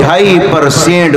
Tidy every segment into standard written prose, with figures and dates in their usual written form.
2.5%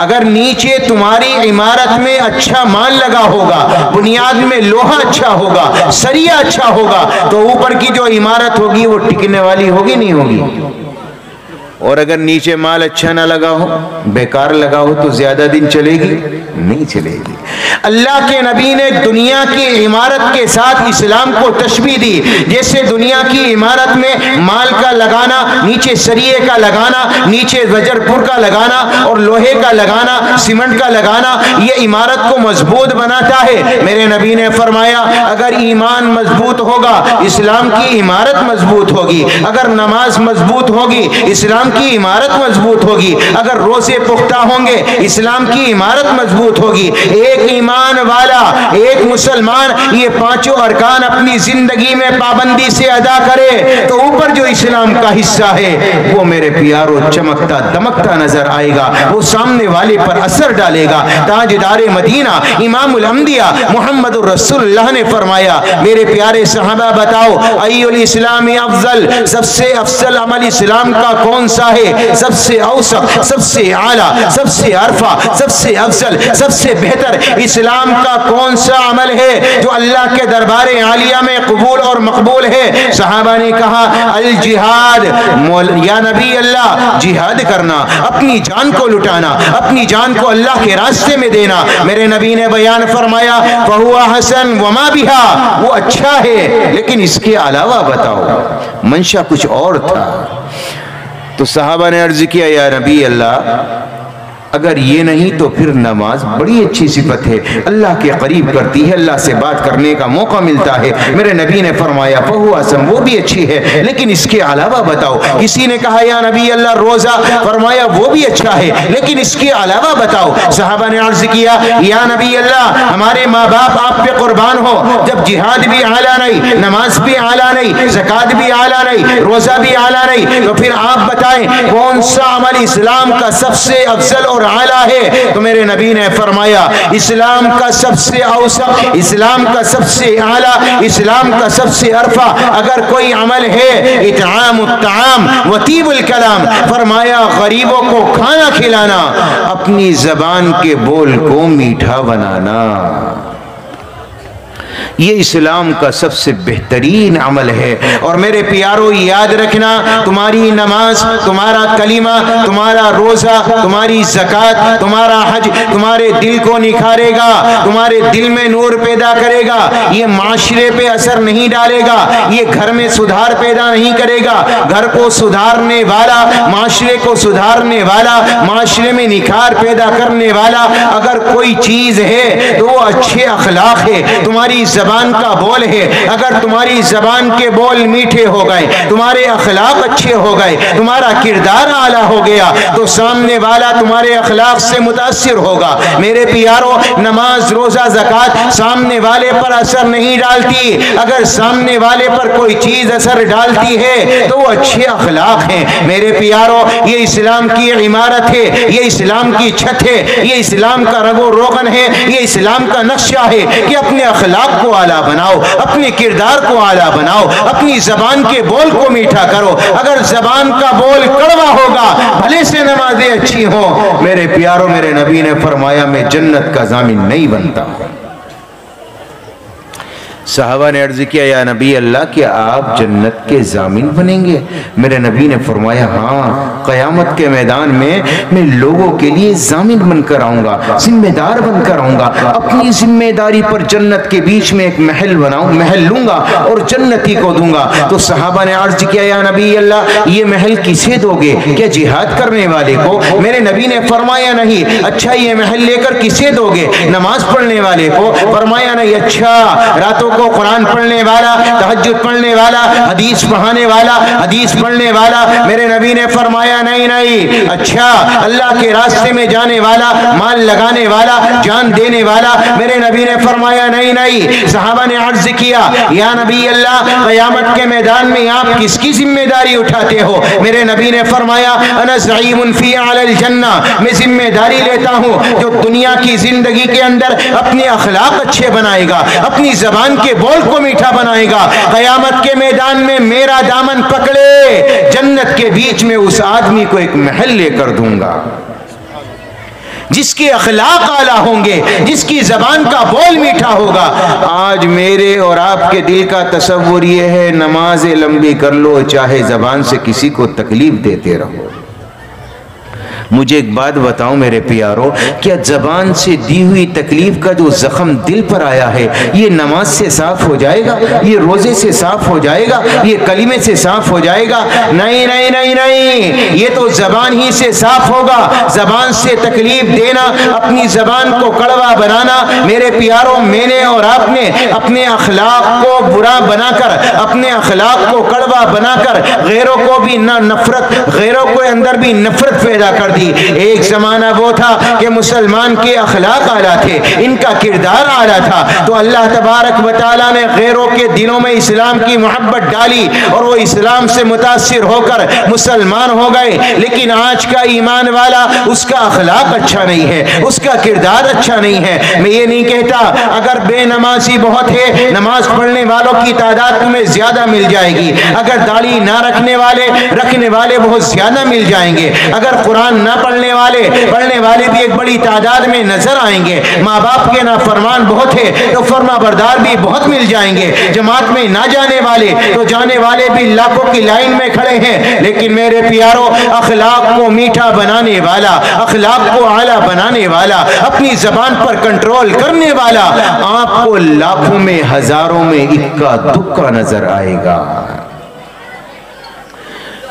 اگر نیچے تمہاری عمارت میں اچھا مال لگا ہوگا، بنیاد میں لوہا اچھا ہوگا، سریا اچھا ہوگا، تو اوپر کی جو عمارت ہوگی وہ ٹکنے والی ہوگی نہیں ہوگی؟ اور اگر نیچے مال اچھا نہ لگا ہو، بیکار لگا ہو، تو زیادہ دن چلے گی نہیں چلے گی۔ اللہ کے نبی نے دنیا کی عمارت کے ساتھ اسلام کو تشبیہ دی، جیسے دنیا کی عمارت میں مال کا لگانا، نیچے سریے کا لگانا، نیچے وجر پور کا لگانا اور لوہے کا لگانا، سیمنٹ کا لگانا، یہ عمارت کو مضبوط بناتا ہے۔ میرے نبی نے فرمایا اگر ایمان مضبوط ہوگا اسلام کی عمارت مضبوط ہوگی، اگر نماز مضبوط ہوگی اسلام کی عمارت مضبوط ہوگی، اگر روزے پختہ ہوں گے اسلام کی عمارت مضبوط ہوگی۔ ایک ایمان والا، ایک مسلمان یہ پانچوں ارکان اپنی زندگی میں پابندی سے ادا کرے تو اوپر جو اسلام کا حصہ ہے وہ میرے پیارو چمکتا دمکتا نظر آئے گا، وہ سامنے والے پر اثر ڈالے گا۔ تاجدار مدینہ امام الانبیاء محمد الرسول اللہ نے فرمایا میرے پیارے صحابہ بتاؤ ای الاسلام افضل، سب سے افضل عمل اسلام کا کون سا ہے؟ سب سے اوسط، سب سے اعلیٰ، سب سے عرفہ، سب سے افضل، سب سے بہتر اسلام کا کون سا عمل ہے جو اللہ کے دربار عالیہ میں قبول اور مقبول ہے؟ صحابہ نے کہا الجہاد۔ یا نبی اللہ، جہاد کرنا، اپنی جان کو لٹانا، اپنی جان کو اللہ کے راستے میں دینا۔ میرے نبی نے بیان فرمایا فَهُوَ حَسَن وَمَا بِهَا، وہ اچھا ہے لیکن اس کے علاوہ بتاؤ۔ منشا کچھ اور تھا۔ تو صحابہ نے عرض کیا یا نبی اللہ اگر یہ نہیں تو پھر نماز بڑی اچھی صفت ہے، اللہ کے قریب کرتی ہے، اللہ سے بات کرنے کا موقع ملتا ہے۔ میرے نبی نے فرمایا فہو حسن، وہ بھی اچھی ہے لیکن اس کے علاوہ بتاؤ۔ کسی نے کہا یا نبی اللہ روزہ، فرمایا وہ بھی اچھا ہے لیکن اس کے علاوہ بتاؤ۔ صحابہ نے عرض کیا یا نبی اللہ ہمارے ماں باپ آپ پہ قربان ہو، جب جہاد بھی اعلیٰ نہیں، نماز بھی اعلیٰ نہیں، زکوٰۃ بھی اعلیٰ نہیں، روزہ بھی اعلیٰ نہیں، تو پھر آپ بتائیں کون سا عمل اسلام کا سب سے افضل اور اعلیٰ ہے؟ تو میرے نبی نے فرمایا اسلام کا سب سے اوسط، اسلام کا سب سے اعلیٰ، اسلام کا سب سے عرفہ اگر کوئی عمل ہے اطعام الطعام وطیب الکلام، فرمایا غریبوں کو کھانا کھلانا، اپنی زبان کے بول کو میٹھا بنانا، یہ اسلام کا سب سے بہترین عمل ہے۔ اور میرے پیارو یاد رکھنا تمہاری نماز، تمہارا کلمہ، تمہارا روزہ، تمہاری زکوٰۃ، تمہارا حج تمہارے دل کو نکھارے گا، تمہارے دل میں نور پیدا کرے گا، یہ معاشرے پہ اثر نہیں ڈالے گا، یہ گھر میں سدھار پیدا نہیں کرے گا۔ گھر کو سدھارنے والا، معاشرے کو سدھارنے والا، معاشرے میں نکھار پیدا کرنے والا اگر کوئی چیز ہے تو وہ اچھے اخلاق ہے، تمہاری زبان کا بول ہے۔ اگر تمہاری زبان کے بول میٹھے ہو گئے، تمہارے اخلاق اچھے ہو گئے، تمہارا کردار اعلیٰ ہو گیا تو سامنے والا تمہارے اخلاق سے متاثر ہوگا۔ میرے پیارو نماز، روزہ، زکوٰۃ سامنے والے پر اثر نہیں ڈالتی، اگر سامنے والے پر کوئی چیز اثر ڈالتی ہے تو وہ اچھے اخلاق ہیں۔ میرے پیارو یہ اسلام کی عمارت ہے، یہ اسلام کی چھت ہے، یہ اسلام کا رگ و روغن ہے، یہ اسلام کا نقشہ ہے کہ اپنے اخلاق کو اعلیٰ بناؤ، اپنے کردار کو اعلیٰ بناؤ، اپنی زبان کے بول کو میٹھا کرو۔ اگر زبان کا بول کڑوا ہوگا بھلے سے نمازیں اچھی ہوں، میرے پیارو میرے نبی نے فرمایا میں جنت کا ضامن نہیں بنتا۔ صحابہ نے عرض کیا یا نبی اللہ کیا آپ جنت کے ضامن بنیں گے؟ میرے نبی نے فرمایا ہاں، قیامت کے میدان میں لوگوں کے لیے ضامن بن کر آؤں گا، ذمہ دار بن کر آؤں گا، اپنی ذمہ داری پر جنت کے بیچ میں ایک محل بناؤں، محل لوں گا اور جنتی کو دوں گا۔ تو صحابہ نے عرض کیا یا نبی اللہ یہ محل کسے دو گے؟ کیا جہاد کرنے والے کو؟ میرے نبی نے فرمایا نہیں۔ اچھا یہ محل لے کر کسے دو گے؟ نماز پڑھنے والے کو؟ فرمایا نہیں۔ اچھا راتوں کو قرآن پڑھنے والا، تہجد پڑھنے والا، حدیث پڑھانے والا، حدیث پڑھنے والا؟ میرے نبی نے فرمایا نہیں نہیں۔ اچھا اللہ کے راستے میں جانے والا، مال لگانے والا، جان دینے والا؟ میرے نبی نے فرمایا نہیں نہیں۔ صحابہ نے عرض کیا یا نبی اللہ قیامت کے میدان میں آپ کس کی ذمہ داری اٹھاتے ہو؟ میرے نبی نے فرمایا انا زعیم فی اعلی الجنہ، میں ذمہ داری لیتا ہوں جو دنیا کی زندگی کے اندر اپنے اخلاق اچھے بنائے گا، اپنی زبان کے بول کو میٹھا بنائے گا، قیامت کے میدان میں میرا دامن پکڑے جنت کے بیچ میں اس آدمی کو ایک محل لے کر دوں گا۔ جس کے اخلاق اعلیٰ ہوں گے، جس کی زبان کا بول میٹھا ہوگا. آج میرے اور آپ کے دل کا تصور یہ ہے نماز لمبی کر لو چاہے زبان سے کسی کو تکلیف دیتے رہو. مجھے ایک بات بتاؤ میرے پیارو، کیا زبان سے دی ہوئی تکلیف کا جو زخم دل پر آیا ہے یہ نماز سے صاف ہو جائے گا؟ یہ روزے سے صاف ہو جائے گا؟ یہ کلمے سے صاف ہو جائے گا؟ نہیں نہیں نہیں نہیں، یہ تو زبان ہی سے صاف ہوگا. زبان سے تکلیف دینا، اپنی زبان کو کڑوا بنانا، میرے پیارو میں نے اور آپ نے اپنے اخلاق کو برا بنا کر، اپنے اخلاق کو کڑوا بنا کر غیروں کو بھی نہ نفرت، غیروں کے اندر بھی نفرت پیدا کر دی. ایک زمانہ وہ تھا کہ مسلمان کے اخلاق اعلیٰ تھے، ان کا کردار اعلیٰ تھا، تو اللہ تبارک و تعالیٰ نے غیروں کے دلوں میں اسلام کی محبت ڈالی اور وہ اسلام سے متاثر ہو کر مسلمان ہو گئے. لیکن آج کا ایمان والا، اس کا اخلاق اچھا نہیں ہے، اس کا کردار اچھا نہیں ہے. میں یہ نہیں کہتا اگر بے نمازی بہت ہے، نماز پڑھنے والوں کی تعداد تمہیں زیادہ مل جائے گی. اگر داڑھی نہ رکھنے والے بہت زیادہ مل جائیں گے. اگر قرآن نہ پڑھنے والے بھی ایک بڑی تعداد میں نظر آئیں گے. ماں باپ کے نافرمان بہت ہے تو فرما بردار بھی بہت مل جائیں گے. جماعت میں نہ جانے والے تو جانے والے بھی لاکھوں کی لائن میں کھڑے ہیں. لیکن میرے پیارو، اخلاق کو میٹھا بنانے والا، اخلاق کو اعلیٰ بنانے والا، اپنی زبان پر کنٹرول کرنے والا آپ کو لاکھوں میں، ہزاروں میں اکا دکا نظر آئے گا.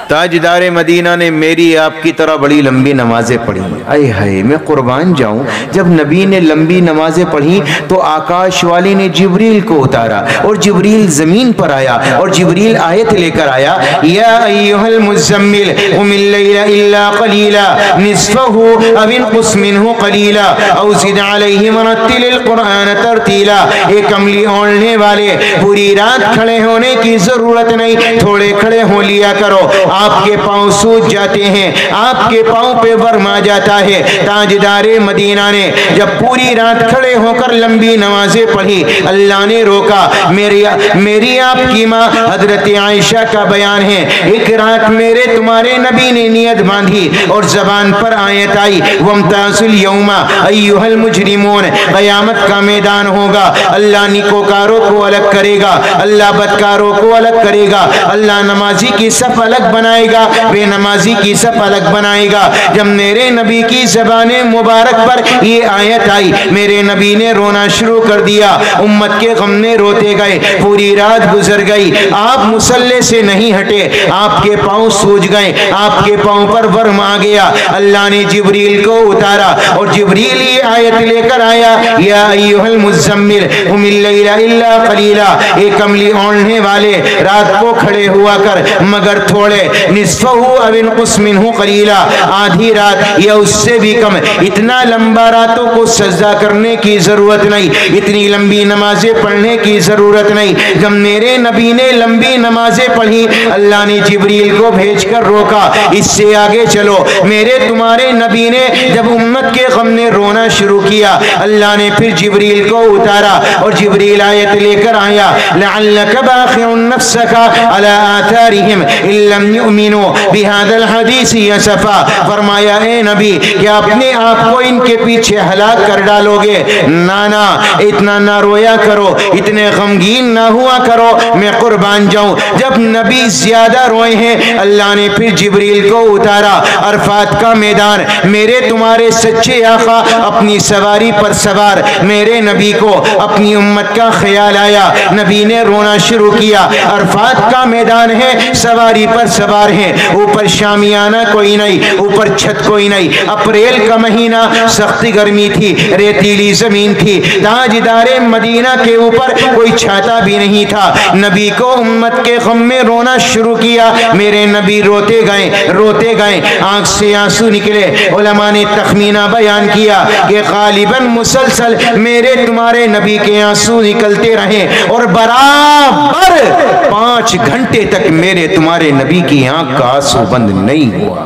تاجدار مدینہ نے میری آپ کی طرح بڑی لمبی نمازیں پڑھی. اے ہائے، میں قربان جاؤں، جب نبی نے لمبی نمازیں پڑھی تو آکاش والی نے جبریل کو اتارا اور جبریل زمین پر آیا اور جبریل آیت لے کر آیا، یا ایھا المزمل قم اللیل الا قلیلا نصفہ او انقص منہ قلیلا او زد علیہ ورتل القرآن ترتیلا. ایک کملی اوڑھنے والے، پوری رات کھڑے ہونے کی ضرورت نہیں، تھوڑے کھڑے ہو لیا کرو. آپ کے پاؤں سوج جاتے ہیں، آپ کے پاؤں پہ ورم آ جاتا ہے. تاجدار مدینہ نے جب پوری رات کھڑے ہو کر لمبی نمازیں پڑھی، اللہ نے روکا. میری آپ کی ماں حضرت عائشہ کا بیان ہے، ایک رات میرے تمہارے نبی نے نیت باندھی اور زبان پر آیت آئی، وَامْتَازُوا الْيَوْمَ أَيُّهَا الْمُجْرِمُونَ. قیامت کا میدان ہوگا، اللہ نیکوکاروں کو الگ کرے گا، اللہ بدکاروں کو الگ کرے گا، اللہ نمازی کی صف الگ بنائے گا، بے نمازی کی صف الگ بنائے گا. جب میرے نبی کی زبان مبارک پر یہ آیت آئی، میرے نبی نے رونا شروع کر دیا. امت کے غم نے روتے گئے، پوری رات گزر گئی، آپ مصلے سے نہیں ہٹے، آپ کے پاؤں سوج گئے، آپ کے پاؤں پر ورم آ گیا. اللہ نے جبریل کو اتارا اور جبریل یہ آیت لے کر آیا، یا ایھا المزمل قم اللیل الا قلیلا. ایک کملی اوڑھنے والے، رات کو کھڑے ہوا کر مگر تھوڑے، نصفہ او انقص منہ قلیلا، آدھی رات یا اس سے بھی کم. اتنا لمبا راتوں کو سجدہ کرنے کی ضرورت نہیں، اتنی لمبی نمازیں پڑھنے کی ضرورت نہیں. جب میرے نبی نے لمبی نمازیں پڑھی، اللہ نے جبریل کو بھیج کر روکا، اس سے آگے چلو. میرے تمہارے نبی نے جب امت کے غم نے رونا شروع کیا، اللہ نے پھر جبریل کو اتارا اور جبریل آیت لے کر آیا، لعلک باخع نفسک علی آثارہم ان لم یؤمنوا بہذا الحدیث اسفا. فرمایا اے نبی، کیا اپنے آپ کو ان کے پیچھے ہلاک کر ڈالو گے؟ نانا، اتنا نہ رویا کرو، اتنے غمگین نہ ہوا کرو. میں قربان جاؤں، جب نبی زیادہ روئے ہیں، اللہ نے پھر جبریل کو اتارا. عرفات کا میدان، میرے تمہارے سچے آقا اپنی سواری پر سوار، میرے نبی کو اپنی امت کا خیال آیا، نبی نے رونا شروع کیا. عرفات کا میدان ہے، سواری پر سوار ہیں، اوپر شامیانہ کوئی نہیں، اوپر چھت کوئی نہیں. اپریل کا مہینہ، سخت گرمی تھی، ریتیلی زمین تھی. تاجدار مدینہ کے اوپر کوئی چھاتا بھی نہیں تھا. نبی کو امت کے غم میں رونا شروع کیا. میرے نبی روتے گئے، آنکھ سے آنسو نکلے. علماء نے تخمینہ بیان کیا کہ غالباً مسلسل میرے تمہارے نبی کے آنسو نکلتے رہے اور برابر 5 گھنٹے تک میرے تمہارے نبی کی آنکھ کا آنسو بند نہیں ہوا.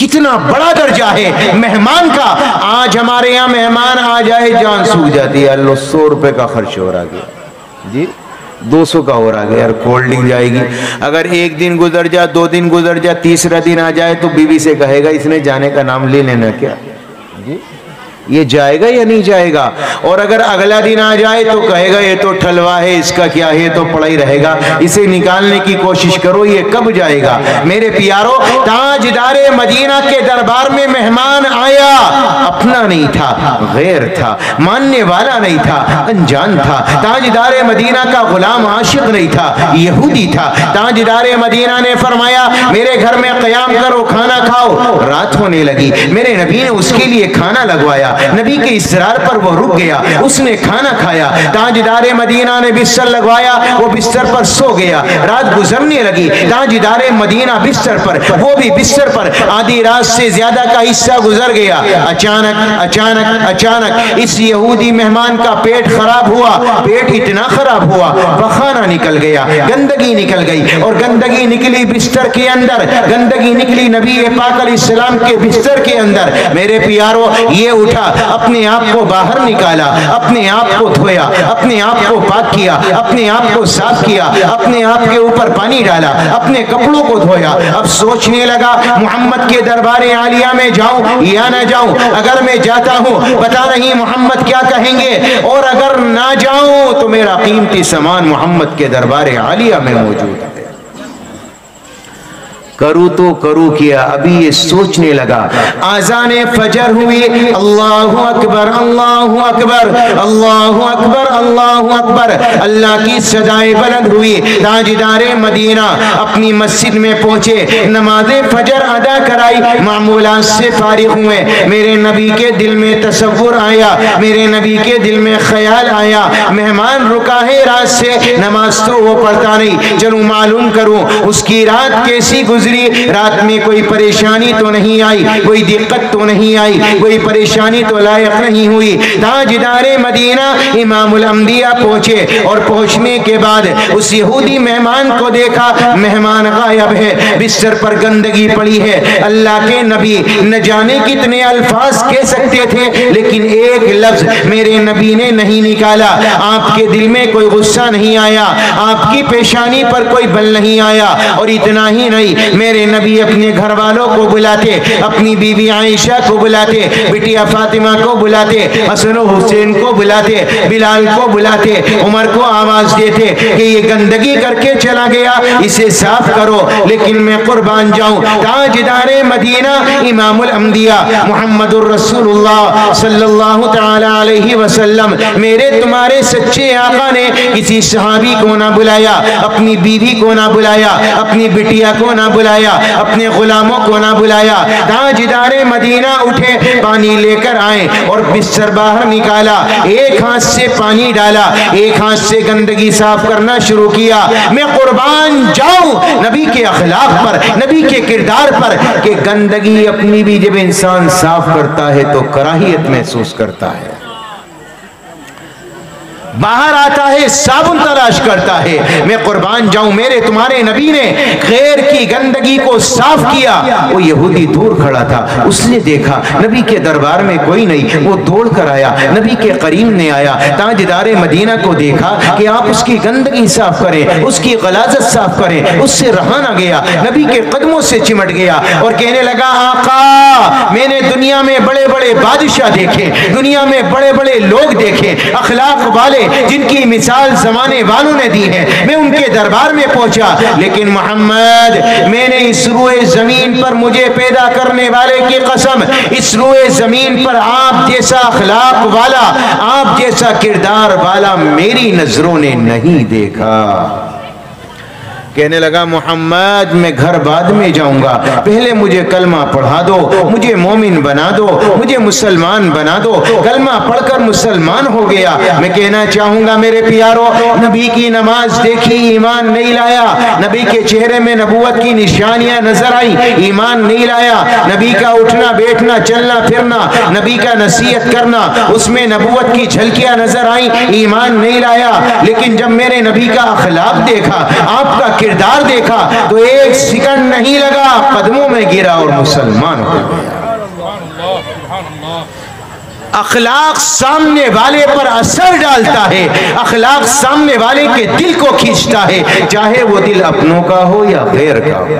کتنا بڑا درجہ ہے مہمان کا. آج ہمارے یہاں مہمان آ جائے جان سوکھ جاتی ہے. اللہ 100 روپے کا خرچ ہو رہا گیا جی, 200 کا ہو رہا گیا یار, کولڈ ڈرنک جائے گی. اگر 1 دن گزر جا, 2 دن گزر جا, تیسرا دن آ جائے تو بیوی سے کہے گا اس نے جانے کا نام لے لینا کیا جی, یہ جائے گا یا نہیں جائے گا. اور اگر اگلا دن آ جائے تو کہے گا یہ تو ٹھلوا ہے, اس کا کیا ہے, تو پڑا ہی رہے گا, اسے نکالنے کی کوشش کرو, یہ کب جائے گا. میرے پیارو, تاجدار مدینہ کے دربار میں مہمان آیا, اپنا نہیں تھا, غیر تھا, ماننے والا نہیں تھا, انجان تھا. تاجدار مدینہ کا غلام عاشق نہیں تھا, یہودی تھا. تاجدار مدینہ نے فرمایا میرے گھر میں قیام کرو, کھانا کھاؤ. رات ہونے لگی, میرے نبی نے اس کے لیے کھانا لگوایا. نبی کے اصرار پر وہ رک گیا, اس نے کھانا کھایا. تاجدار مدینہ نے بستر لگوایا, وہ بستر پر سو گیا. رات گزرنے لگی, تاجدار مدینہ بستر پر, وہ بھی بستر پر. آدھی رات سے زیادہ کا حصہ گزر گیا. اچانک اس یہودی مہمان کا پیٹ خراب ہوا. پیٹ اتنا خراب ہوا, پخانہ نکل گیا, گندگی نکل گئی, اور گندگی نکلی بستر کے اندر, گندگی نکلی نبی پاک علیہ السلام کے بستر کے اندر. میرے پیارو, یہ اٹھا, اپنے آپ کو باہر نکالا, اپنے آپ کو دھویا, اپنے آپ کو پاک کیا, اپنے آپ کو صاف کیا, اپنے آپ کے اوپر پانی ڈالا, اپنے کپڑوں کو دھویا. اب سوچنے لگا محمد کے دربار عالیہ میں جاؤں یا نہ جاؤں. اگر میں جاتا ہوں پتہ نہیں محمد کیا کہیں گے, اور اگر نہ جاؤں تو میرا قیمتی سامان محمد کے دربار عالیہ میں موجود ہے. کروں تو کروں کیا, ابھی یہ سوچنے لگا. آذان فجر ہوئی, اللہ اکبر اللہ اکبر اللہ اکبر اللہ اکبر, اللہ کی صدائیں بلند ہوئی. تاجدار مدینہ اپنی مسجد میں پہنچے, نماز فجر ادا کرائی, معمولات سے فارغ ہوئے. میرے نبی کے دل میں تصور آیا, میرے نبی کے دل میں خیال آیا, مہمان رکا ہے رات سے, نماز تو وہ پڑھتا نہیں, چلوں معلوم کروں اس کی رات کیسی گزری. رات میں کوئی پریشانی تو نہیں آئی, کوئی دقت تو نہیں آئی, کوئی پریشانی تو لائق نہیں ہوئی. تاجدار مدینہ امام الانبیاء پہنچے, اور پہنچنے کے بعد اس یہودی مہمان کو دیکھا, مہمان غائب ہے, بستر پر گندگی پڑی ہے. اللہ کے نبی نہ جانے کتنے الفاظ کہہ سکتے تھے, لیکن ایک لفظ میرے نبی نے نہیں نکالا. آپ کے دل میں کوئی غصہ نہیں آیا, آپ کی پیشانی پر کوئی بل نہیں آیا. اور اتنا ہی نہیں, میرے نبی اپنے گھر والوں کو بلاتے, اپنی بیوی عائشہ کو بلاتے, بٹیا فاطمہ کو بلاتے, حسن و حسین کو بلاتے, بلال کو بلاتے, عمر کو آواز دیتے کہ یہ گندگی کر کے چلا گیا, اسے صاف کرو. لیکن میں قربان جاؤں, تاجدار مدینہ امام الانبیاء محمد الرسول اللہ صلی اللہ تعالی علیہ وسلم, میرے تمہارے سچے آقا نے کسی صحابی کو نہ بلایا, اپنی بیوی کو نہ بلایا, اپنی بٹیا کو نہ بلایا, اپنے غلاموں کو نہ بلایا. تاجدار مدینہ اٹھے, پانی لے کر آئے, اور بستر باہر نکالا, ایک ہاتھ سے پانی ڈالا, ایک ہاتھ سے گندگی صاف کرنا شروع کیا. میں قربان جاؤں نبی کے اخلاق پر, نبی کے کردار پر, کہ گندگی اپنی بھی جب انسان صاف کرتا ہے تو کراہیت محسوس کرتا ہے. باہر آتا ہے, صابن تلاش کرتا ہے. میں قربان جاؤں, میرے تمہارے نبی نے غیر کی گندگی کو صاف کیا. وہ یہودی دور کھڑا تھا, اس نے دیکھا نبی کے دربار میں کوئی نہیں, وہ دوڑ کر آیا, نبی کے قریب نے آیا. تاجدار مدینہ کو دیکھا کہ آپ اس کی گندگی صاف کریں, اس کی غلاظت صاف کریں, اس سے رہا نہ گیا, نبی کے قدموں سے چمٹ گیا اور کہنے لگا, آقا میں نے دنیا میں بڑے بڑے بادشاہ دیکھے, دنیا میں بڑے بڑے لوگ دیکھے, اخلاق والے جن کی مثال زمانے والوں نے دی ہے, میں ان کے دربار میں پہنچا, لیکن محمد میں نے اس روئے زمین پر مجھے پیدا کرنے والے کی قسم, اس روئے زمین پر آپ جیسا اخلاق والا, آپ جیسا کردار والا میری نظروں نے نہیں دیکھا. کہنے لگا, محمد میں گھر بعد میں جاؤں گا, پہلے مجھے کلمہ پڑھا دو, مجھے مومن بنا دو, مجھے مسلمان بنا دو. کلمہ پڑھ کر مسلمان ہو گیا. میں کہنا چاہوں گا میرے پیارو, نبی کی نماز دیکھی, ایمان نہیں لایا. نبی کے چہرے میں نبوت کی نشانیاں نظر آئی, ایمان نہیں لایا. نبی کا اٹھنا بیٹھنا چلنا پھرنا, نبی کا نصیحت کرنا, اس میں نبوت کی جھلکیاں نظر آئیں, ایمان نہیں لایا. لیکن جب میرے نبی کا اخلاق دیکھا, آپ کا کردار دیکھا تو ایک سیکنڈ نہیں لگا، قدموں میں گرا اور مسلمان ہو گیا۔ اخلاق سامنے والے پر اثر ڈالتا ہے، اخلاق سامنے والے کے دل کو کھینچتا ہے، چاہے وہ دل اپنوں کا ہو یا غیر کا ہو۔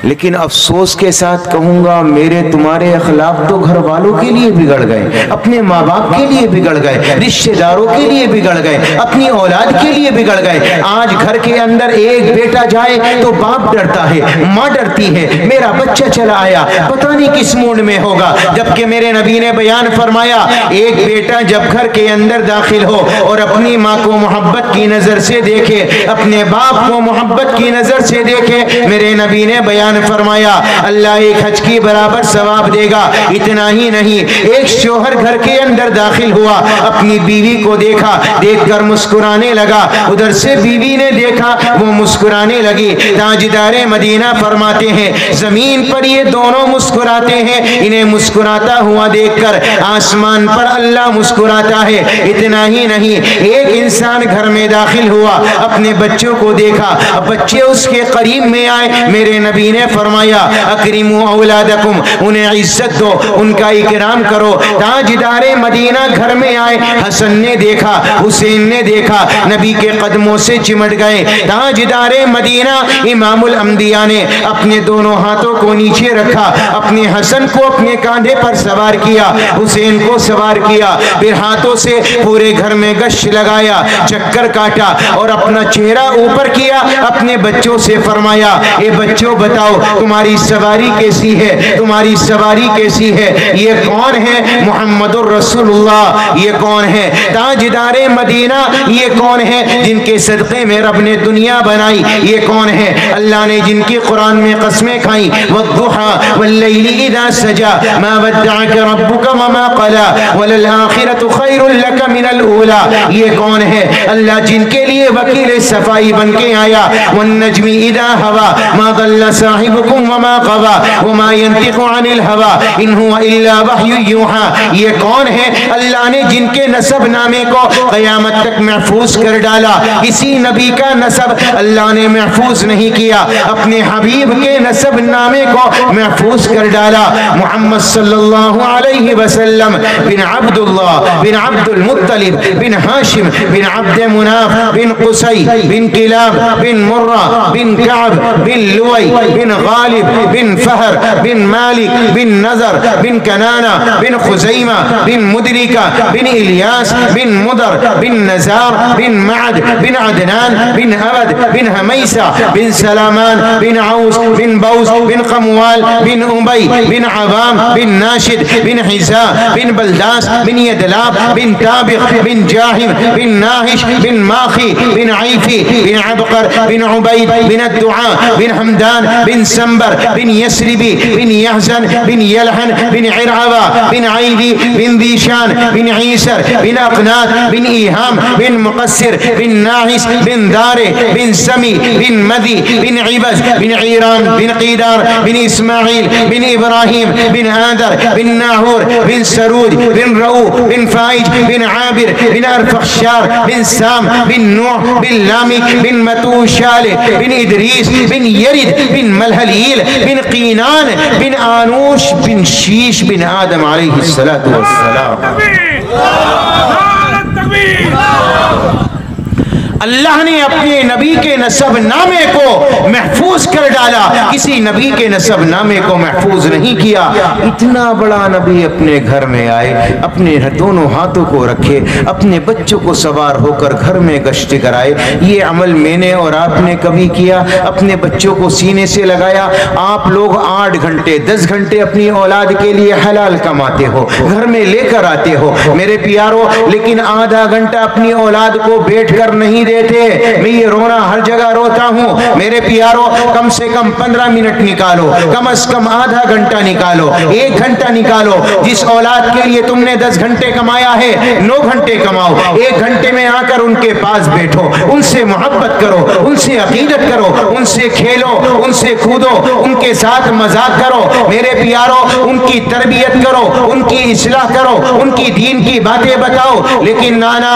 لیکن افسوس کے ساتھ کہوں گا، میرے تمہارے اخلاق تو گھر والوں کے لیے بگڑ گئے، اپنے ماں باپ کے لیے بگڑ گئے، رشتہ داروں کے لیے بگڑ گئے، اپنی اولاد کے لیے بگڑ گئے۔ آج گھر کے اندر ایک بیٹا جائے تو باپ ڈرتا ہے، ماں ڈرتی ہے، میرا بچہ چلا آیا پتہ نہیں کس موڈ میں ہوگا، جبکہ میرے نبی نے بیان فرمایا ایک بیٹا جب گھر کے اندر داخل ہو اور اپنی ماں کو محبت کی نظر سے دیکھے، اپنے باپ کو محبت کی نظر سے دیکھے، میرے نبی نے بیان فرمایا اللہ ایک حج کی برابر ثواب دے گا۔ اتنا ہی نہیں، ایک شوہر گھر کے اندر داخل ہوا، اپنی بیوی کو دیکھا، دیکھ کر مسکرانے لگا، ادھر سے بیوی نے دیکھا وہ مسکرانے لگی۔ تاجدار مدینہ فرماتے ہیں زمین پر یہ دونوں مسکراتے ہیں، انہیں مسکراتا ہوا دیکھ کر آسمان پر اللہ مسکراتا ہے۔ اتنا ہی نہیں، ایک انسان گھر میں داخل ہوا، اپنے بچوں کو دیکھا، بچے اس کے قریب میں آئے، میرے نبی نے فرمایا اکرموا اولادکم، انہیں عزت دو، ان کا اکرام کرو۔ تاجدار مدینہ گھر میں آئے، حسن نے دیکھا، حسین نے دیکھا، نبی کے قدموں سے چمٹ گئے۔ تاجدار مدینہ امام الانبیاء نے اپنے دونوں ہاتھوں کو نیچے رکھا، اپنے حسن کو اپنے کاندھے پر سوار کیا، حسین کو سوار کیا، پھر ہاتھوں سے پورے گھر میں گشت لگایا، چکر کاٹا اور اپنا چہرہ اوپر کیا، اپنے بچوں سے فرمایا اے بچوں بتاؤ تمہاری سواری کیسی ہے، تمہاری سواری کیسی ہے؟ یہ کون ہے؟ محمد الرسول اللہ۔ یہ کون ہے؟ تاجدار مدینہ۔ یہ کون ہے جن کے صدقے میں رب نے دنیا بنائی؟ یہ کون ہے اللہ نے جن کی قرآن میں قسمیں کھائیں والضحى واللیل اذا سجا ما ودعك ربك وما قلى وللآخرة خیر لك من الاولى۔ یہ کون ہے اللہ جن کے لیے وکیل صفائی بن کے آیا والنجم اذا هوى ما ضل صاحبكم وما غوى وما ينطق عن الهوى ان هو الا وحي يوحى۔ یہ کون ہے اللہ نے جن کے نسب نامے کو قیامت تک محفوظ کر ڈالا؟ کسی نبی کا نسب اللہ نے محفوظ نہیں کیا، اپنے حبیب کے نسب نامے کو محفوظ کر ڈالا۔ محمد صلی اللہ علیہ وسلم بن عبداللہ بن عبد المطلب بن ہاشم بن عبد مناف بن قصی بن کلاب بن مرہ بن کعب بن لوئی بن غالب بن فہر بن مالک بن نظر بن کنانہ بن خزیمہ بن مدرکہ بن الیاس بن مدر بن نزار بن معد بن عدنان بن عبد بن حمیسہ بن سلامان بن عوس بن بوس بن قموال بن ابی بن عوام بن ناشد بن حزا بن بلداس بن یدلاب بن تابق بن جاہم بن ناہش بن ماخی بن عیفی بن عبقر بن عبید بن الدعاء بن حمدان بن سنبر بن یسربی بن یحزن بن یلحن بن عرعبہ بن عیدی بن دیشان بن عیسر بن اقنات بن ایہام بن مقصر بن ناحس بن دار بن سمی بن مدی بن عبس بن عیران بن قیدار بن اسماعیل بن ابراہیم بن آدر بن ناہور بن سرود بن رؤو بن فائج بن عابر بن ارفخشار بن سام بن نوح بن لامک بن متوشال بن ادریس بن یرد بن ملحلیل بن قینان بن آنوش بن شیش بن آدم علیہ السلام۔ اللہ نے اپنے نبی کے نسب نامے کو محفوظ کر ڈالا، کسی نبی کے نسب نامے کو محفوظ نہیں کیا۔ اتنا بڑا نبی اپنے گھر میں آئے، اپنے دونوں ہاتھوں کو رکھے، اپنے بچوں کو سوار ہو کر گھر میں گشت کرائے۔ یہ عمل میں نے اور آپ نے کبھی کیا؟ اپنے بچوں کو سینے سے لگایا؟ آپ لوگ 8 گھنٹے 10 گھنٹے اپنی اولاد کے لیے حلال کماتے ہو، گھر میں لے کر آتے ہو میرے پیارو، لیکن آدھا گھنٹہ اپنی اولاد کو بیٹھ کر نہیں دیتے۔ میں یہ رونا ہر جگہ روتا ہوں میرے پیارو، کم سے کم 15 منٹ نکالو، کم از کم آدھا گھنٹہ نکالو، 1 گھنٹہ نکالو۔ جس اولاد کے لیے تم نے 10 گھنٹے کمایا ہے 9 گھنٹے کماؤ، 1 گھنٹے میں آ کر ان کے پاس بیٹھو، ان سے محبت کرو، ان سے عقیدت کرو، ان سے کھیلو، ان سے کودو، ان کے ساتھ مذاق کرو میرے پیارو، ان کی تربیت کرو، ان کی اصلاح کرو، ان کی دین کی باتیں بتاؤ۔ لیکن نانا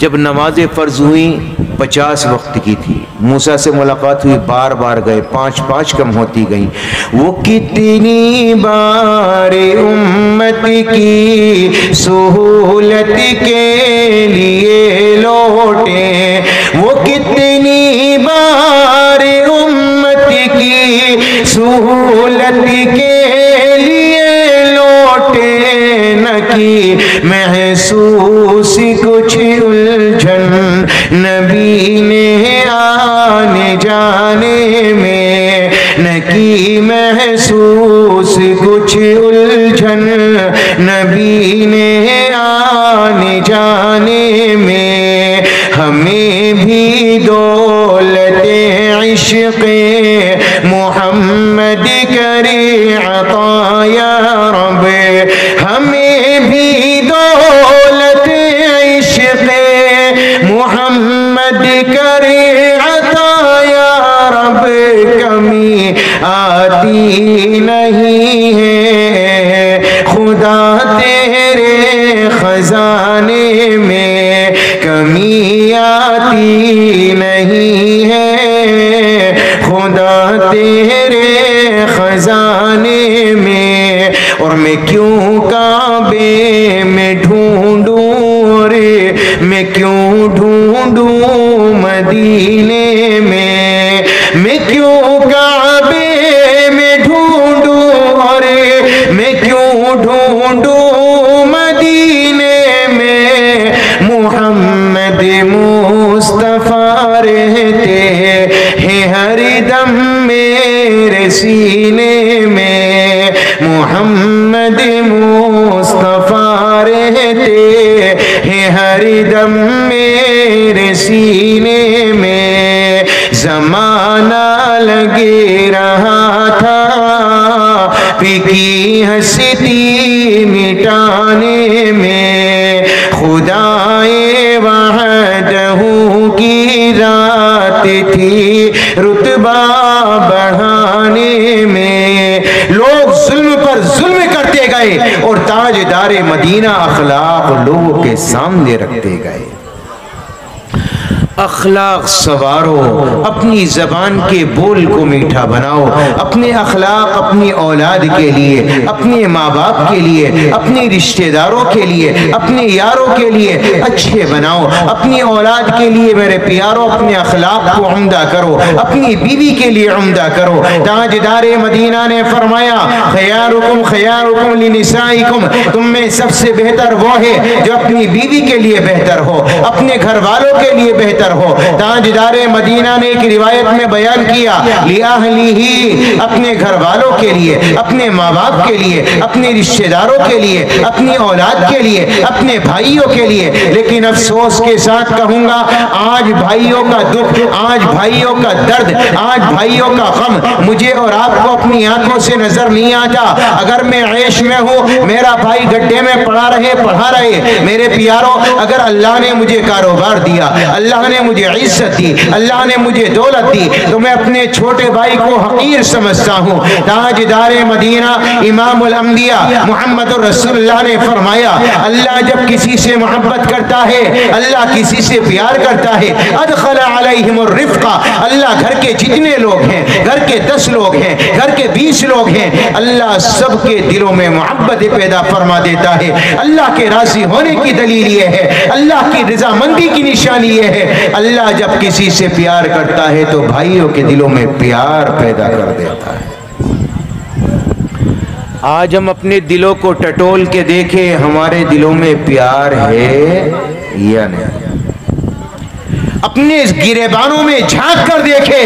جب نماز فرض ہوئی 50 وقت کی تھی، موسیٰ سے ملاقات ہوئی، بار بار گئے، 5 کم ہوتی گئیں۔ وہ کتنی بار امت کی سہولت کے لیے لوٹے، وہ کتنی بار امت کی سہولت کے لیے لوٹے، نہ کی محسوس کچھ الجھن نبی نے آنے جانے میں، نہ کی محسوس کچھ الجھن نبی نے آنے جانے میں۔ ہمیں بھی دولت عشق محمد کرے عطا یا رب، ہمیں بھی دولت عشق محمد کرے عطا یا رب، کمی آتی نہیں ہے خدا تیرے خزانے میں، کمی آتی نہیں ہے خدا تیرے خزانے میں۔ اور میں کیوں کعبے میں ڈھونڈوں رے، میں کیوں ڈھونڈوں مدینے میں، میں کیوں کعبے میں ڈھونڈوں رے، میں کیوں ڈھونڈوں مدینے میں۔ محمد مصطفیٰ رہتے ہیں ہر دم میرے سینے میں، محمد مصطفیٰ رہتے ہیں ہر دم میرے سینے میں۔ زمانہ لگے رہا تھا پی کی ہستی مٹانے میں، خدائے وحدہ کی رات تھی رتبہ بڑھانے میں۔ لوگ ظلم پر ظلم کرتے گئے اور تاجدار مدینہ اخلاق لوگوں کے سامنے رکھتے گئے۔ اخلاق سوارو، اپنی زبان کے بول کو میٹھا بناؤ، اپنے اخلاق اپنی اولاد کے لیے، اپنے ماں باپ کے لیے، اپنے رشتہ داروں کے لیے، اپنے یاروں کے لیے اچھے بناؤ، اپنی اولاد کے لیے میرے پیاروں اپنے اخلاق کو عمدہ کرو، اپنی بیوی کے لیے عمدہ کرو۔ تاجدار مدینہ نے فرمایا خیارکم خیارکم لنسائکم، تم میں سب سے بہتر وہ ہے جو اپنی بیوی کے لیے بہتر ہو، اپنے گھر والوں کے لیے بہتر ہو۔ تاجدار مدینہ نے ایک روایت میں بیان کیا لِأَهْلِهِ، اپنے گھر والوں کے لیے، اپنے ماں باپ کے لیے، اپنے رشتہ داروں کے لیے، اپنی اولاد کے لیے، اپنے بھائیوں کے لیے۔ لیکن افسوس کے ساتھ کہوں گا آج بھائیوں کا دکھ، آج بھائیوں کا درد، آج بھائیوں کا غم مجھے اور آپ کو اپنی آنکھوں سے نظر نہیں آتا۔ اگر میں عیش میں ہوں، میرا بھائی گڈھے میں پڑھا رہے، میرے پیاروں اگر اللہ نے مجھے کاروبار دیا، اللہ نے مجھے عزت دی، اللہ نے مجھے دولت دی، تو میں اپنے چھوٹے بھائی کو حقیر سمجھتا ہوں۔ تاجدار مدینہ امام الانبیاء محمد رسول اللہ نے فرمایا اللہ جب کسی سے محبت کرتا ہے، اللہ کسی سے پیار کرتا ہے، ادخل علیہم الرفقہ، اللہ گھر کے جتنے لوگ ہیں، گھر کے 10 لوگ ہیں، گھر کے 20 لوگ ہیں، اللہ سب کے دلوں میں محبت پیدا فرما دیتا ہے۔ اللہ کے راضی ہونے کی دلیل یہ ہے، اللہ کی رضامندی کی نشانی یہ ہے، اللہ جب کسی سے پیار کرتا ہے تو بھائیوں کے دلوں میں پیار پیدا کر دیتا ہے۔ آج ہم اپنے دلوں کو ٹٹول کے دیکھیں، ہمارے دلوں میں پیار ہے یا نہیں؟ اپنے گریبانوں میں جھانک کر دیکھے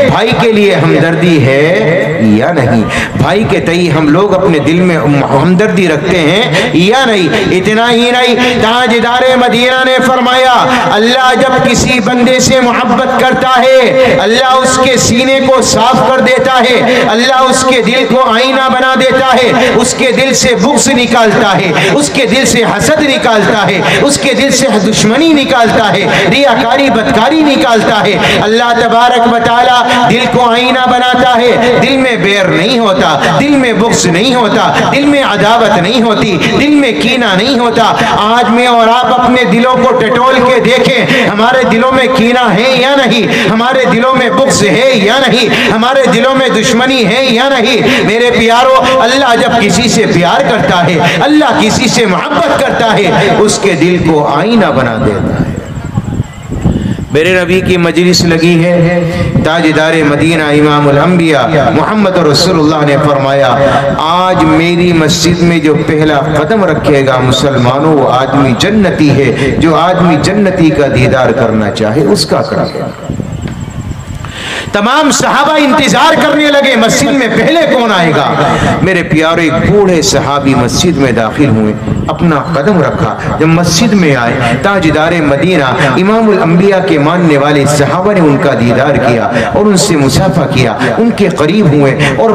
بھائی کے لیے ہمدردی ہے یا نہیں، بھائی کے تئیں ہم لوگ اپنے دل میں ہمدردی رکھتے ہیں یا نہیں۔ اتنا ہی نہیں، تاجدار مدینہ نے فرمایا اللہ جب کسی بندے سے محبت کرتا ہے، اللہ اس کے سینے کو صاف کر دیتا ہے، اللہ اس کے دل کو آئینہ بنا دیتا ہے اس کے دل سے بغض نکالتا ہے، اس کے دل سے حسد نکالتا ہے، اس کے دل سے دشمنی نکالتا ہے، ریاکاری بدکاری نکالتا ہے۔ اللہ تبارک و تعالی دل کو آئینہ بناتا ہے، دل میں بیر نہیں ہوتا، دل میں بغض نہیں ہوتا، دل میں عداوت نہیں ہوتی، دل میں کینہ نہیں ہوتا۔ آج میں اور آپ اپنے دلوں کو ٹٹول کے دیکھیں، ہمارے دلوں میں کینہ ہے یا نہیں، ہمارے دلوں میں بغض ہے یا نہیں، ہمارے دلوں میں دشمنی ہے یا نہیں۔ میرے پیارو، اللہ جب کسی سے پیار کرتا ہے، اللہ کسی سے محبت کرتا ہے، اس کے دل کو آئینہ بنا دیتا ہے۔ میرے نبی کی مجلس لگی ہے، تاجدار مدینہ امام الانبیاء محمد رسول اللہ نے فرمایا، آج میری مسجد میں جو پہلا قدم رکھے گا مسلمانوں، وہ آدمی جنتی ہے۔ جو آدمی جنتی کا دیدار کرنا چاہے اس کا کرے گا۔ تمام صحابہ انتظار کرنے لگے مسجد میں پہلے کون آئے گا۔ میرے پیارے ایک بوڑھے صحابی مسجد میں داخل ہوئے، اپنا قدم رکھا۔ جب مسجد میں آئے، تاجدار مدینہ امام الانبیاء کے ماننے والے صحابہ نے ان کا دیدار کیا اور ان سے مصافحہ کیا، ان کے قریب ہوئے اور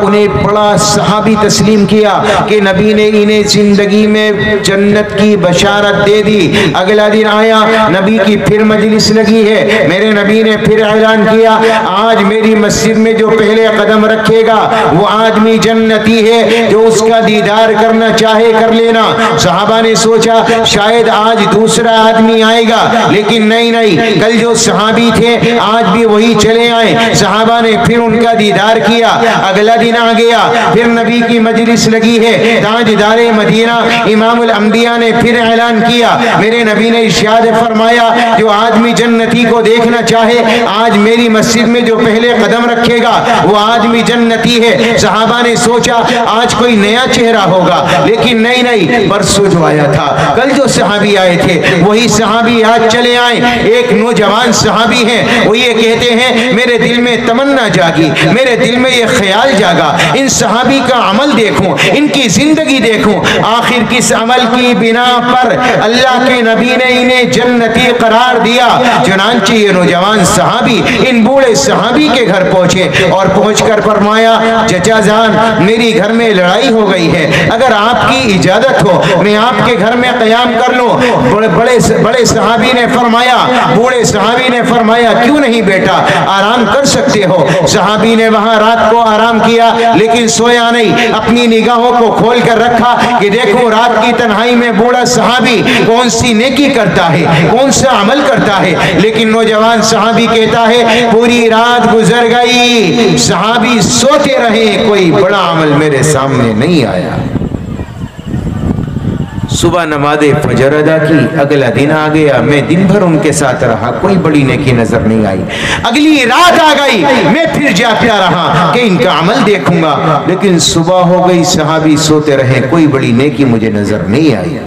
انہیں بڑا صحابی تسلیم کیا کہ نبی نے انہیں زندگی میں جنت کی بشارت دے دی۔ اگلا دن آیا، نبی کی پھر مجلس لگی ہے، میرے نبی نے پھر اعلان کیا، آج میری مسجد میں جو پہلے قدم رکھے گا وہ آدمی جنتی ہے، جو اس کا دیدار کرنا چاہے کر لینا۔ صحابہ نے سوچا شاید آج دوسرا آدمی آئے گا، لیکن نہیں، کل جو صحابی تھے آج بھی وہی چلے آئے۔ صحابہ نے پھر ان کا دیدار کیا۔ اگلا دن آ گیا، پھر نبی کی مجلس لگی ہے، تاجدار مدینہ امام الانبیاء نے پھر اعلان کیا، میرے نبی نے ارشاد فرمایا، جو آدمی جنتی کو دیکھنا چاہے آج میری مسجد میں جو پہلے قدم رکھے گا وہ آدمی جنتی ہے۔ صحابہ نے سوچا آج کوئی نیا چہرہ ہوگا، لیکن نہیں، پرسوں جو آیا تھا، کل جو صحابی آئے تھے وہی صحابی آج چلے آئے۔ ایک نوجوان صحابی ہیں، وہ یہ کہتے ہیں میرے دل میں تمنا جاگی، میرے دل میں یہ خیال جاگا، ان صحابی کا عمل دیکھوں، ان کی زندگی دیکھوں، آخر کس عمل کی بنا پر اللہ کے نبی نے انہیں جنتی قرار دیا۔ چنانچہ یہ نوجوان صحابی ان بوڑھے صحابی کے گھر پہنچے اور پہنچ کر فرمایا، چچا جان میری گھر میں لڑائی ہو گئی ہے، اگر آپ کی اجازت ہو میں آپ کے گھر میں قیام کر لوں۔ بڑے صحابی نے فرمایا، بوڑھے صحابی نے فرمایا کیوں نہیں بیٹا، آرام کر سکتے ہو۔ صحابی نے وہاں رات کو آرام کیا، لیکن سویا نہیں، اپنی نگاہوں کو کھول کر رکھا کہ دیکھو رات کی تنہائی میں بوڑھا صحابی کون سی نیکی کرتا ہے، کون سا عمل کرتا ہے۔ لیکن نوجوان صحابی کہتا ہے پوری رات گزر گئی، صحابی سوتے رہے، کوئی بڑا عمل میرے سامنے نہیں آیا۔ صبح نماز فجر ادا کی، اگلا دن آ گیا، میں دن بھر ان کے ساتھ رہا، کوئی بڑی نیکی نظر نہیں آئی۔ اگلی رات آ گئی، میں پھر جاگتا رہا کہ ان کا عمل دیکھوں گا، لیکن صبح ہو گئی، صحابی سوتے رہے، کوئی بڑی نیکی مجھے نظر نہیں آئی۔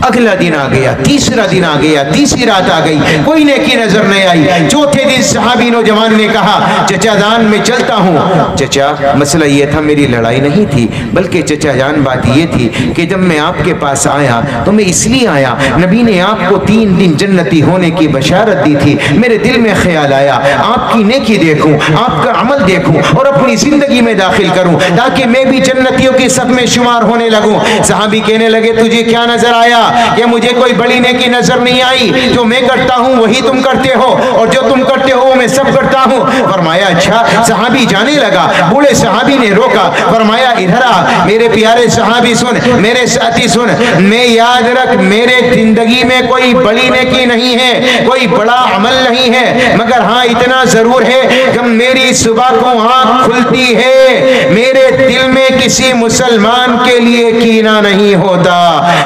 اگلا دن آ گیا، تیسرا دن آ گیا، تیسری رات آ گئی، کوئی نیکی نظر نہیں آئی۔ چوتھے دن صحابی نوجوان نے کہا چچا جان میں چلتا ہوں۔ چچا مسئلہ یہ تھا، میری لڑائی نہیں تھی، بلکہ چچا جان بات یہ تھی کہ جب میں آپ کے پاس آیا تو میں اس لیے آیا، نبی نے آپ کو 3 دن جنتی ہونے کی بشارت دی تھی، میرے دل میں خیال آیا آپ کی نیکی دیکھوں، آپ کا عمل دیکھوں اور اپنی زندگی میں داخل کروں تاکہ میں بھی جنتیوں کی صف میں شمار ہونے لگوں۔ صحابی کہنے لگے تجھے کیا نظر آیا؟ کہ مجھے کوئی بڑی نیکی نظر نہیں آئی، جو میں کرتا ہوں وہی تم کرتے ہو اور جو تم کرتے ہو میں سب کرتا ہوں۔ فرمایا اچھا۔ صحابی جانے لگا، بوڑھے صحابی نے روکا، فرمایا ادھر آ میرے پیارے صحابی سن، میرے ساتھی سن، میں یاد رکھ میرے زندگی میں کوئی بڑی نیکی نہیں ہے، کوئی بڑا عمل نہیں ہے، مگر ہاں اتنا ضرور ہے کہ میری صبح کو آنکھ کھلتی ہے میرے دل میں کسی مسلمان کے لیے کینہ نہیں ہوتا،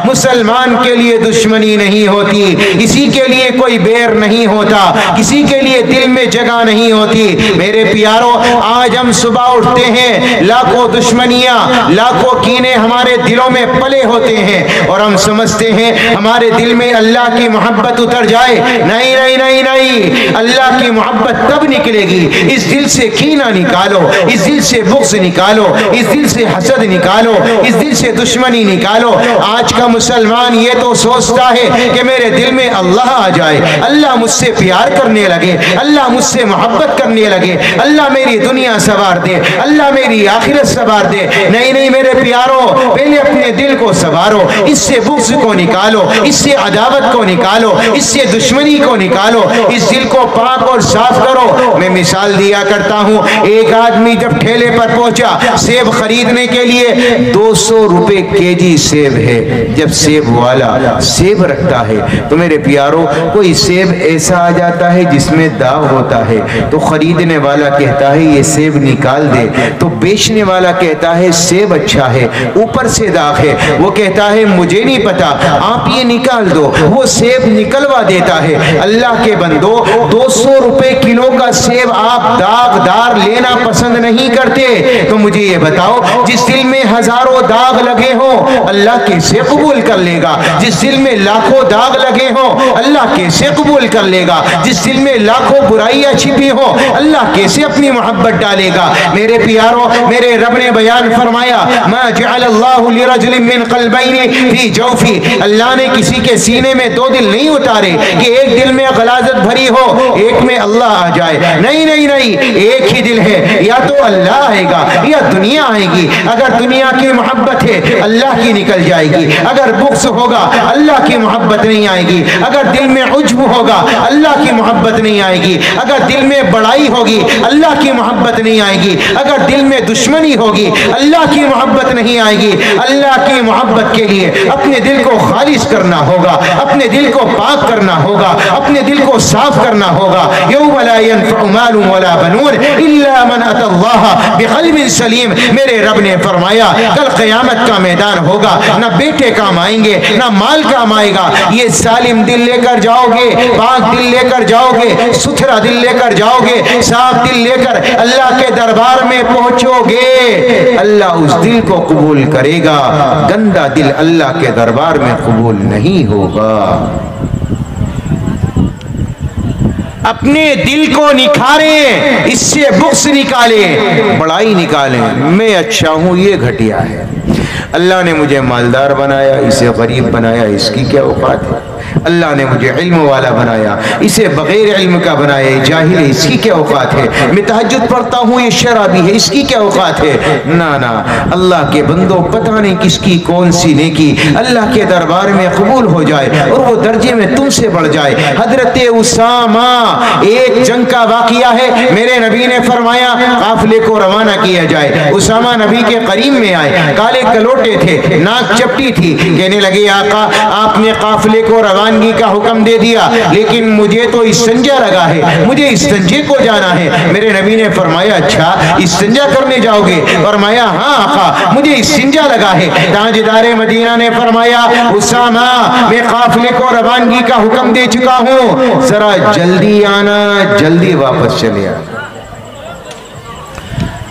مسلمان کے لیے دشمنی نہیں ہوتی، کسی کے لیے کوئی بیر نہیں ہوتا، کسی کے لیے دل میں جگہ نہیں ہوتی۔ میرے پیارو آج ہم صبح اٹھتے ہیں، لاکھوں دشمنیاں، لاکھوں کینے ہمارے دلوں میں پلے ہوتے ہیں اور ہم سمجھتے ہیں ہمارے دل میں اللہ کی محبت اتر جائے۔ نہیں نہیں نہیں نہیں، اللہ کی محبت تب نکلے گی، اس دل سے کینہ نکالو، اس دل سے بغض نکالو، اس دل سے حسد نکالو, اس دل سے دشمنی نکالو. آج کا مسلمان یہ تو سوچتا ہے کہ میرے دل میں اللہ آ جائے, اللہ مجھ سے پیار کرنے لگے, اللہ مجھ سے محبت کرنے لگے, اللہ میری دنیا سنوار دے, اللہ میری آخرت سنوار دے. نہیں نہیں میرے پیاروں, پہلے اپنے دل کو سنوارو, اس سے بغض کو نکالو, اس سے عداوت کو نکالو, اس سے دشمنی کو نکالو, اس دل کو پاک اور صاف کرو. میں مثال دیا کرتا ہوں, ایک آدمی جب ٹھیلے پر پہنچا سیب خریدنے کے لیے, 200 روپے کے جی سیب ہے. جب سیب والا سیب رکھتا ہے تو میرے پیاروں, کوئی سیب ایسا آ جاتا ہے جس میں داغ ہوتا ہے, تو خریدنے والا کہتا ہے یہ سیب نکال دے, تو بیچنے والا کہتا ہے سیب اچھا ہے, اوپر سے داغ ہے. وہ کہتا ہے مجھے نہیں پتا, آپ یہ نکال دو. وہ سیب نکلوا دیتا ہے. اللہ کے بندو, 200 روپے کلو کا سیب آپ داغدار لینا پسند نہیں کرتے, تو مجھے یہ بتاؤ, جس دل میں ہزاروں داغ لگے ہوں اللہ کیسے قبول کر لے گا؟ جس دل میں لاکھوں داغ لگے ہوں اللہ کیسے قبول کر لے گا؟ جس دل میں لاکھوں برائیاں چھپی ہوں اللہ کیسے اپنی محبت ڈالے گا؟ میرے پیاروں, میرے رب نے بیان فرمایا, ما جعل اللہ لرجل من قلبین فی جوفی, اللہ نے کسی کے سینے میں 2 دل نہیں اتارے کہ ایک دل میں غلاظت بھری ہو, ایک میں اللہ آ جائے. نہیں نہیں نہیں, ایک ہی دل ہے, یا تو اللہ آئے گا یا دنیا آئے گی. اگر دنیا کی محبت ہے اللہ کی نکل جائے گی, اگر بغض ہوگا اللہ کی محبت نہیں آئے گی, اگر دل میں عجب ہوگا اللہ کی محبت نہیں آئے گی, اگر دل میں بڑائی ہوگی اللہ کی محبت نہیں آئے گی, اگر دل میں دشمنی ہوگی اللہ کی محبت نہیں آئے گی. اللہ کی محبت کے لیے اپنے دل کو خالص کرنا ہوگا, اپنے دل کو پاک کرنا ہوگا, اپنے دل کو صاف کرنا ہوگا. یوم لا ينفع مال ولا بنون الا من اتى الله بقلب سلیم. میرے رب نے فرمایا کل قیامت کا میدان ہوگا, نہ بیٹے کام آئیں گے نہ مال کام آئے گا. یہ سالم دل لے کر جاؤ گے, پاک دل لے کر جاؤ گے, ستھرا دل لے کر جاؤ گے, صاف دل لے کر اللہ کے دربار میں پہنچو گے, اللہ اس دل کو قبول کرے گا. گندا دل اللہ کے دربار میں قبول نہیں ہوگا. اپنے دل کو نکھاریں, اس سے بغض نکالیں, بڑائی نکالیں. میں اچھا ہوں یہ گھٹیا ہے, اللہ نے مجھے مالدار بنایا اسے غریب بنایا, اس کی کیا اوقات ہے؟ اللہ نے مجھے علم والا بنایا اسے بغیر علم کا بنایا, جاہل ہے, اس کی کیا اوقات ہے؟ میں تہجد پڑھتا ہوں یہ شرابی ہے, اس کی کیا اوقات ہے؟ نا, اللہ کے بندوں, پتہ نہیں کس کی کون سی نیکی اللہ کے دربار میں قبول ہو جائے اور وہ درجے میں تم سے بڑھ جائے. حضرت اسامہ, ایک جنگ کا واقعہ ہے, میرے نبی نے فرمایا قافلے کو روانہ کیا جائے. اسامہ نبی کے قریب میں آئے, کالے کلوٹے تھے, ناک چپٹی تھی, کہنے لگے آقا آپ نے قافلے کو روانگی کا حکم دے دیا, لیکن مجھے تو استنجا لگا ہے, مجھے استنجے کو جانا ہے. میرے نبی نے فرمایا اچھا استنجا کرنے جاؤ گے؟ فرمایا ہاں آقا مجھے استنجا لگا ہے. تاجدار مدینہ نے فرمایا اسامہ میں قافلے کو روانگی کا حکم دے چکا ہوں, ذرا جلدی آنا, جلدی واپس چلے آنا.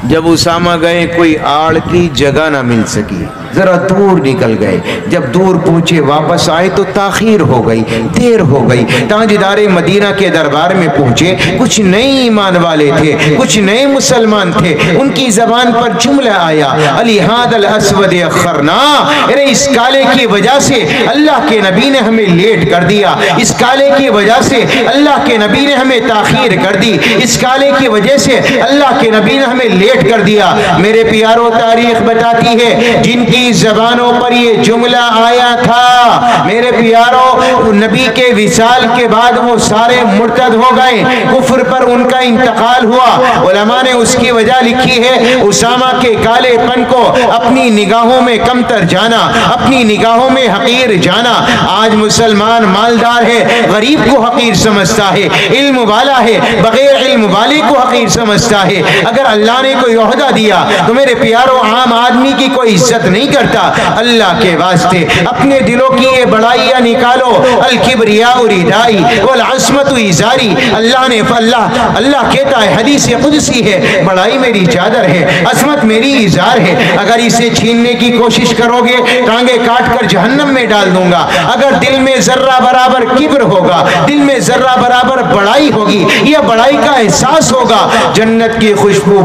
جب اسامہ گئے کوئی آڑ کی جگہ نہ مل سکی, ذرا دور نکل گئے. جب دور پہنچے واپس آئے تو تاخیر ہو گئی, دیر ہو گئی. تاجدار مدینہ کے دربار میں پہنچے, کچھ نئے ایمان والے تھے, کچھ نئے مسلمان تھے. ان کی زبان پر جملہ آیا علی ہاد الاسود اخرنا, ارے اس کالے کی وجہ سے اللہ کے نبی نے ہمیں لیٹ کر دیا, اس کالے کی وجہ سے اللہ کے نبی نے ہمیں تاخیر کر دی, اس کالے کی وجہ سے اللہ کے نبی نے ہمیں لیٹ کر دیا. میرے پیاروں, تاریخ بتاتی ہے جن کی زبانوں پر یہ جملہ آیا تھا, میرے پیاروں نبی کے وصال کے بعد وہ سارے مرتد ہو گئے, کفر پر ان کا انتقال ہوا. علماء نے اس کی وجہ لکھی ہے اسامہ کے کالے پن کو اپنی نگاہوں میں کمتر جانا, اپنی نگاہوں میں حقیر جانا. آج مسلمان مالدار ہے, غریب کو حقیر سمجھتا ہے, علم والا ہے, بغیر علم والے کو حقیر سمجھتا ہے. اگر اللہ نے کوئی عہدہ دیا تو میرے پیاروں عام آدمی کی کوئی عزت نہیں کرتا. اللہ کے واسطے اپنے دلوں کی یہ بڑائیاں نکالو. الکبریاء ردائی والعصمت ازاری, اللہ کہتا ہے, حدیث قدسی ہے, بڑائی میری چادر ہے, عصمت میری ازار ہے. اگر اسے چھیننے کی کوشش کرو گے ٹانگیں کاٹ کر جہنم میں ڈال دوں گا. اگر دل میں ذرہ برابر کبر ہوگا, دل میں ذرہ برابر بڑائی ہوگی, یہ بڑائی کا احساس ہوگا, جنت کی خوشبو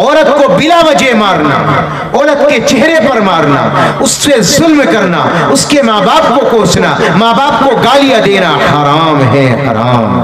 عورت کو بلا وجہ مارنا، عورت کے چہرے پر مارنا، اس سے ظلم کرنا، اس کے ماں باپ کو کوسنا، ماں باپ کو گالیاں دینا حرام ہے، حرام۔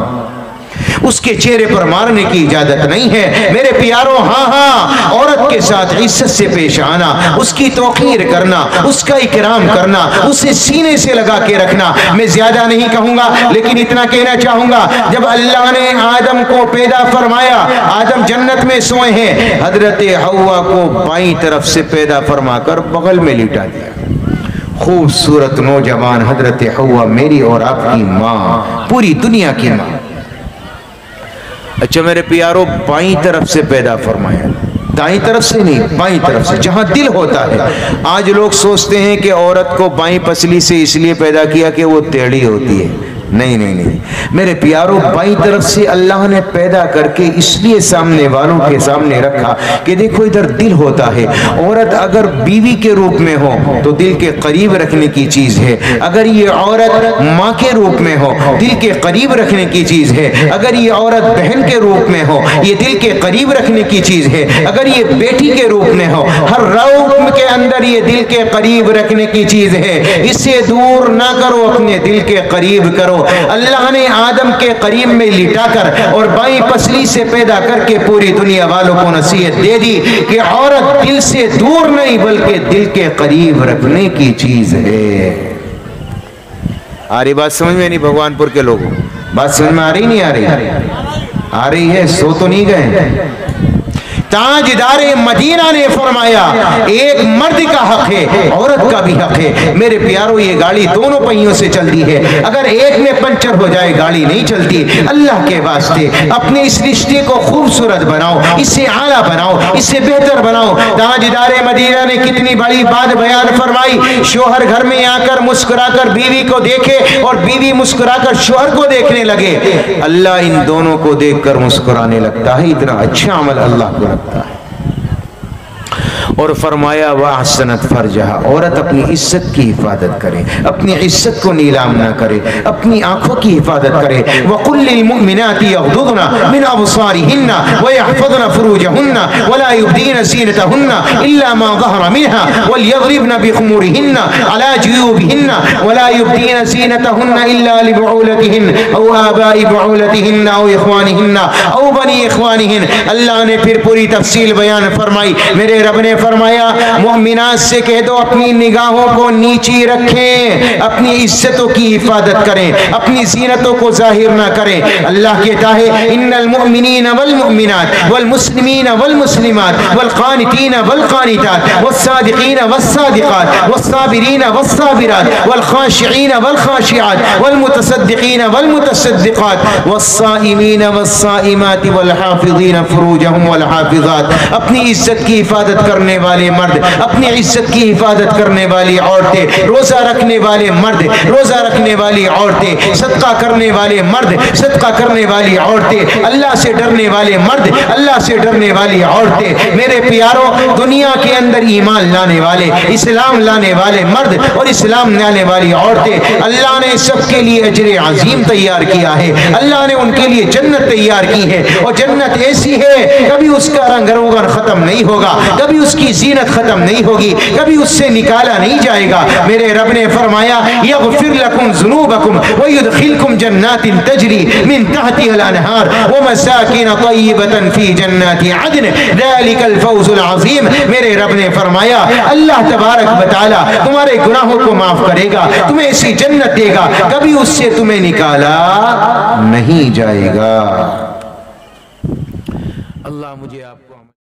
اس کے چہرے پر مارنے کی اجازت نہیں ہے میرے پیاروں۔ ہاں عورت کے ساتھ عزت سے پیش آنا، اس کی توقیر کرنا، اس کا اکرام کرنا، اسے سینے سے لگا کے رکھنا۔ میں زیادہ نہیں کہوں گا لیکن اتنا کہنا چاہوں گا، جب اللہ نے آدم کو پیدا فرمایا، آدم جنت میں سوئے ہیں، حضرت حوا کو بائیں طرف سے پیدا فرما کر بغل میں لٹا دیا۔ خوبصورت نوجوان حضرت حوا میری اور آپ کی ماں، پوری دنیا کی ماں۔ اچھا میرے پیاروں، بائیں طرف سے پیدا فرمایا، دائیں طرف سے نہیں، بائیں طرف سے، جہاں دل ہوتا ہے۔ آج لوگ سوچتے ہیں کہ عورت کو بائیں پسلی سے اس لیے پیدا کیا کہ وہ ٹیڑھی ہوتی ہے۔ نہیں نہیں نہیں میرے پیاروں، بائیں طرف سے اللہ نے پیدا کر کے اس لیے سامنے والوں کے سامنے رکھا کہ دیکھو ادھر دل ہوتا ہے۔ عورت اگر بیوی کے روپ میں ہو تو دل کے قریب رکھنے کی چیز ہے، اگر یہ عورت ماں کے روپ میں ہو دل کے قریب رکھنے کی چیز ہے، اگر یہ عورت بہن کے روپ میں ہو یہ دل کے قریب رکھنے کی چیز ہے، اگر یہ بیٹی کے روپ میں ہو ہر روپ کے اندر یہ دل کے قریب رکھنے کی چیز ہے۔ اسے دور نہ کرو، اپنے دل کے قریب کرو۔ اللہ نے آدم کے قریب میں لٹا کر اور بائیں پسلی سے پیدا کر کے پوری دنیا والوں کو نصیحت دے دی کہ عورت دل سے دور نہیں بلکہ دل کے قریب رکھنے کی چیز ہے۔ آ رہی بات سمجھ میں نہیں بھگوان پور کے لوگوں؟ بات سمجھ میں آ رہی نہیں آ رہی؟ آ رہی ہے، سو تو نہیں گئے؟ تاجدار مدینہ نے فرمایا ایک مرد کا حق ہے، عورت کا بھی حق ہے۔ میرے پیاروں، یہ گاڑی دونوں پہیوں سے چلتی ہے، اگر ایک میں پنچر ہو جائے گاڑی نہیں چلتی۔ اللہ کے واسطے اپنے اس رشتے کو خوبصورت بناؤ، اسے اعلیٰ بناؤ، اسے بہتر بناؤ۔ تاجدار مدینہ نے کتنی بڑی بات بیان فرمائی۔ شوہر گھر میں آ کر مسکرا کر بیوی کو دیکھے اور بیوی مسکرا کر شوہر کو دیکھنے لگے، اللہ ان دونوں کو دیکھ کر مسکرانے لگتا ہے۔ اتنا اچھا عمل اللہ کو لگتا ہے۔ اور فرمایا وَأَحْسَنَتْ فَرْجَهَا، عورت اپنی عزت کی حفاظت کرے، اپنی عزت کو نیلام نہ کرے، اپنی آنکھوں کی حفاظت کرے۔ وَقُلْ لِلْمُؤْمِنَاتِ يَغْضُضْنَ مِنْ أَبْصَارِهِنَّ وَيَحْفَظْنَ فُرُوجَهُنَّ وَلَا يُبْدِينَ زِينَتَهُنَّ إِلَّا مَا ظَهَرَ مِنْهَا وَلْيَضْرِبْنَ بِخُمُورِهِنَّ عَلَى جُيُوبِهِنَّ وَلَا يُبْدِينَ زِينَتَهُنَّ إِلَّا لِبُعُولَتِهِنَّ أَوْ آبَاءِ بُعُولَتِهِنَّ أَوْ إِخْوَانِهِنَّ أَوْ بَنِي إِخْوَانِهِنَّ۔ اللہ نے پھر پوری تفصیل بیان فرمائی۔ میرے رب نے فرمایا مومنات سے کہہ دو اپنی نگاہوں کو نیچی رکھیں، اپنی عزتوں کی حفاظت کریں، اپنی زینتوں کو ظاہر نہ کریں۔ اللہ کہتا ہے ان المؤمنین والمؤمنات والمسلمین والمسلمات والقانتین والقانتات والصادقین والصادقات والصابرین والصابرات والخاشعین والخاشعات والمتصدقین والمتصدقات والصائمین والصائمات والحافظین فروجهم والحافظات۔ اپنی عزت کی حفاظت کرنے والے مرد، اپنی عزت کی حفاظت کرنے والی عورتیں، روزہ رکھنے والے مرد، روزہ رکھنے والی عورتیں، صدقہ کرنے والے مرد، صدقہ کرنے والی عورتیں، اللہ سے ڈرنے والے مرد، اللہ سے ڈرنے والی عورتیں۔ میرے پیاروں، دنیا کے اندر ایمان لانے والے، اسلام لانے والے مرد اور اسلام لانے والی عورتیں، اللہ نے سب کے لیے اجر عظیم تیار کیا ہے۔ اللہ نے ان کے لیے جنت تیار کی ہے، اور جنت ایسی ہے کبھی اس کا رنگ روغن ختم نہیں ہوگا، کبھی اس کی زینت ختم نہیں ہوگی، کبھی اس سے نکالا نہیں جائے گا۔ میرے رب نے فرمایا یغفر لکم ذنوبکم ویدخلکم جنات تجری من تحتها الانہار ومساکن طیبۃ فی جنات عدن ذلک الفوز العظیم۔ میرے رب نے فرمایا اللہ تبارک و تعالی تمہارے گناہوں کو معاف کرے گا، تمہیں ایسی جنت دے گا کبھی اس سے تمہیں نکالا نہیں جائے گا۔ اللہ مجھے آپ